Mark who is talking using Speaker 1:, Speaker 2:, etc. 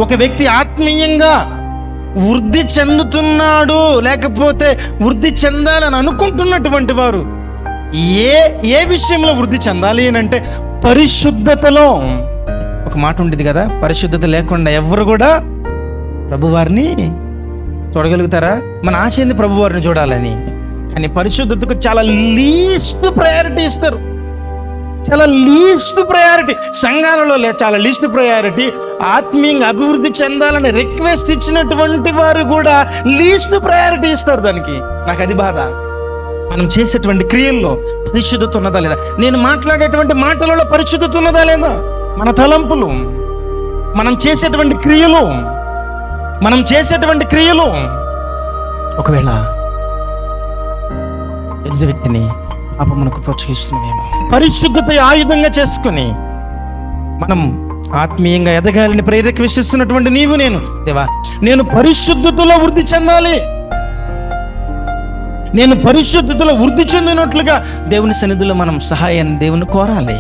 Speaker 1: ఒక వ్యక్తి ఆత్మీయంగా వృద్ధి చెందుతున్నాడు, లేకపోతే వృద్ధి చెందాలని అనుకుంటున్నటువంటి వారు ఏ విషయంలో వృద్ధి చెందాలి అని అంటే పరిశుద్ధతలో. ఒక మాట ఉండేది కదా, పరిశుద్ధత లేకుండా ఎవరు కూడా ప్రభువారిని చూడగలుగుతారా? మన ఆశ ఏంది ప్రభువారిని చూడాలని, కానీ పరిశుద్ధతకు చాలా లీస్ట్ ప్రయారిటీ ఇస్తారు. చాలా లీస్ట్ ప్రయారిటీ సంఘాలలో చాలా లీస్ట్ ప్రయారిటీ. ఆత్మీయంగా అభివృద్ధి చెందాలని రిక్వెస్ట్ ఇచ్చినటువంటి వారు కూడా లీస్ట్ ప్రయారిటీ ఇస్తారు దానికి. నాకు అది బాధ. మనం చేసేటువంటి క్రియల్లో పరిశుద్ధత ఉన్నదా లేదా, నేను మాట్లాడేటువంటి మాటలలో పరిశుద్ధత ఉన్నదా లేదా, మన తలంపులు, మనం చేసేటువంటి క్రియలు ఒకవేళ ఎదుటి వ్యక్తిని పాపమునకు ప్రోత్సహిస్తున్నామేమో. పరిశుద్ధత ఆయుధంగా చేసుకుని మనం ఆత్మీయంగా ఎదగాలని ప్రేరేపిస్తున్నటువంటి నీవు నేను, దేవా నేను పరిశుద్ధతలో వృద్ధి చెందాలి, నేను పరిశుద్ధతలో వృద్ధి చెందినట్లుగా దేవుని సన్నిధిలో మనం సహాయాన్ని దేవుని కోరాలి.